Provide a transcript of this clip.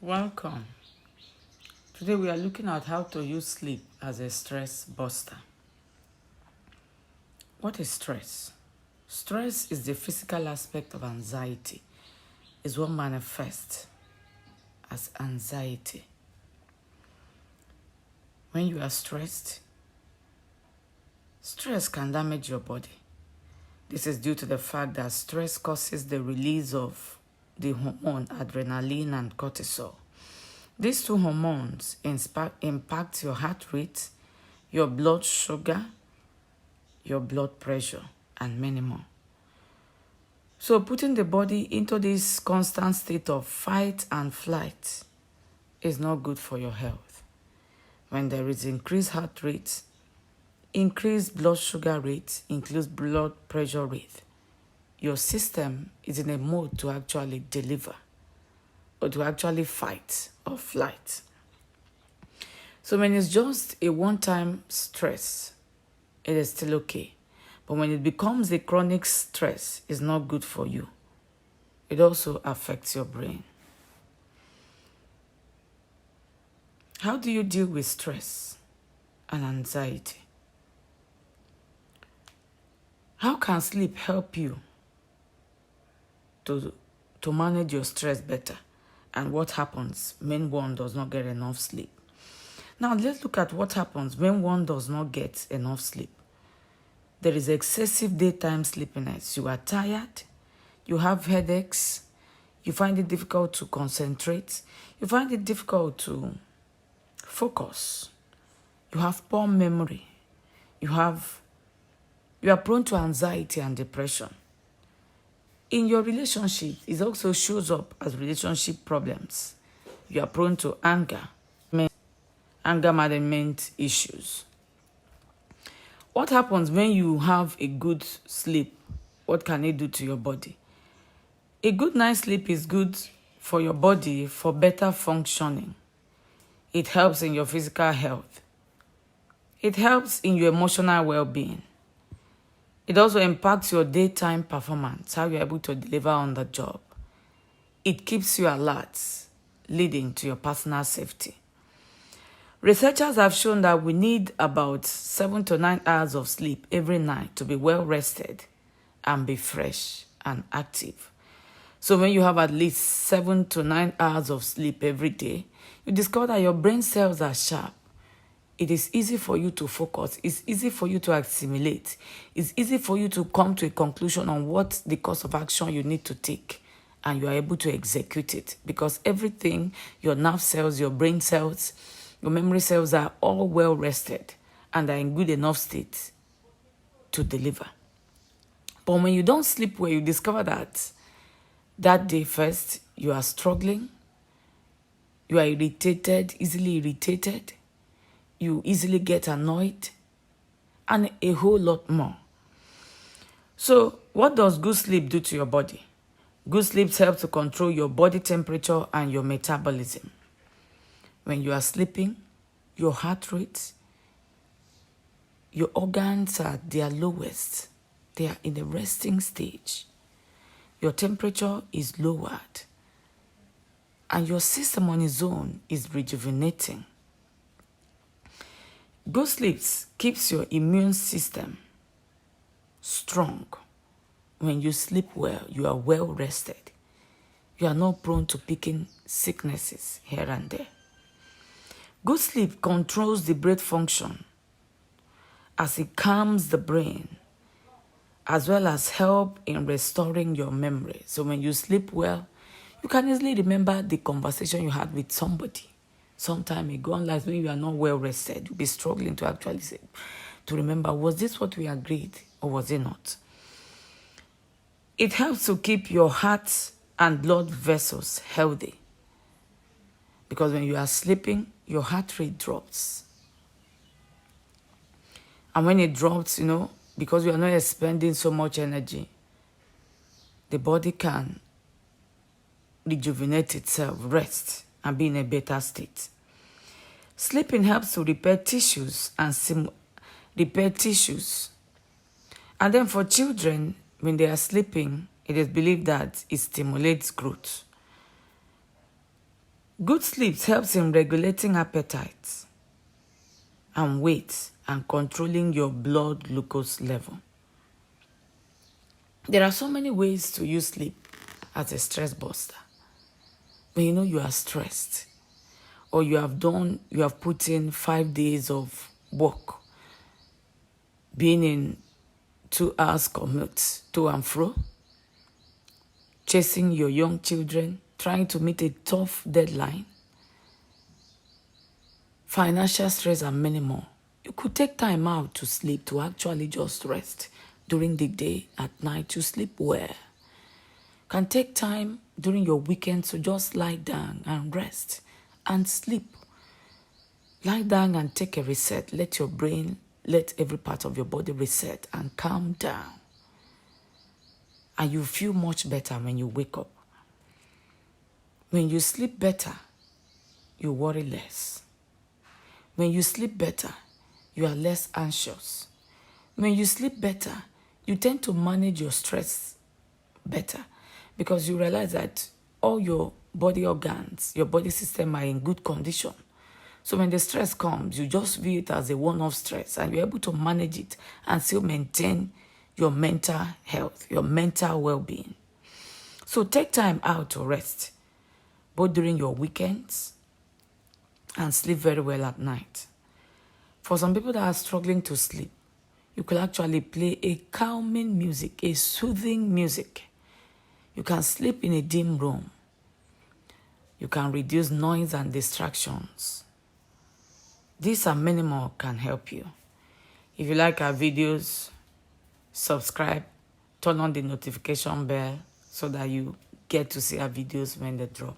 Welcome. Today we are looking at how to use sleep as a stress buster. What is stress? Stress is the physical aspect of anxiety. It's what manifests as anxiety. When you are stressed, stress can damage your body. This is due to the fact that stress causes the release of the hormone adrenaline and cortisol. These two hormones impact your heart rate, your blood sugar, your blood pressure, and many more. So putting the body into this constant state of fight and flight is not good for your health. When there is increased heart rate, increased blood sugar rate, increased blood pressure rate, your system is in a mode to actually deliver or to actually fight or flight. So when it's just a one-time stress, it is still okay. But when it becomes a chronic stress, it's not good for you. It also affects your brain. How do you deal with stress and anxiety? How can sleep help you to manage your stress better? And what happens when one does not get enough sleep? Now, let's look at what happens when one does not get enough sleep. There is excessive daytime sleepiness. You are tired, you have headaches, you find it difficult to concentrate, you find it difficult to focus, you have poor memory, you are prone to anxiety and depression. In your relationship, it also shows up as relationship problems. You are prone to anger management issues. What happens when you have a good sleep? What can it do to your body? A good night's sleep is good for your body for better functioning. It helps in your physical health. It helps in your emotional well-being. It also impacts your daytime performance, how you're able to deliver on the job. It keeps you alert, leading to your personal safety. Researchers have shown that we need about 7 to 9 hours of sleep every night to be well rested and be fresh and active. So when you have at least 7 to 9 hours of sleep every day, you discover that your brain cells are sharp. It is easy for you to focus. It's easy for you to assimilate. It's easy for you to come to a conclusion on what the course of action you need to take, and you are able to execute it because everything, your nerve cells, your brain cells, your memory cells are all well rested and are in good enough state to deliver. But when you don't sleep well, you discover that day first, you are struggling, you are easily irritated, you easily get annoyed, and a whole lot more. So, what does good sleep do to your body? Good sleep helps to control your body temperature and your metabolism. When you are sleeping, your heart rate, your organs are at their lowest. They are in the resting stage. Your temperature is lowered, and your system on its own is rejuvenating. Good sleep keeps your immune system strong. When you sleep well, you are well rested. You are not prone to picking sicknesses here and there. Good sleep controls the brain function as it calms the brain, as well as help in restoring your memory. So when you sleep well, you can easily remember the conversation you had with somebody some time ago. Unlike when you are not well rested, you'll be struggling to actually to remember, was this what we agreed or was it not? It helps to keep your heart and blood vessels healthy, because when you are sleeping, your heart rate drops. And when it drops, because you are not expending so much energy, the body can rejuvenate itself, rest, and be in a better state. Sleeping helps to repair tissues and And then for children, when they are sleeping, it is believed that it stimulates growth. Good sleep helps in regulating appetite and weight and controlling your blood glucose level. There are so many ways to use sleep as a stress buster. When you know you are stressed, or you have put in 5 days of work, being in 2 hours commute to and fro, chasing your young children, trying to meet a tough deadline, financial stress and many more. You could take time out to sleep, to actually just rest during the day, at night, to sleep well. Can take time during your weekends to just lie down and rest and sleep. Lie down and take a reset. Let your brain, let every part of your body reset and calm down. And you feel much better when you wake up. When you sleep better, you worry less. When you sleep better, you are less anxious. When you sleep better, you tend to manage your stress better because you realize that all your body organs, your body system are in good condition. So when the stress comes, you just view it as a one-off stress and you're able to manage it and still maintain your mental health, your mental well-being. So take time out to rest, both during your weekends and sleep very well at night. For some people that are struggling to sleep, you could actually play a calming music, a soothing music. You can sleep in a dim room. You can reduce noise and distractions. These and many more can help you. If you like our videos, subscribe, turn on the notification bell so that you get to see our videos when they drop.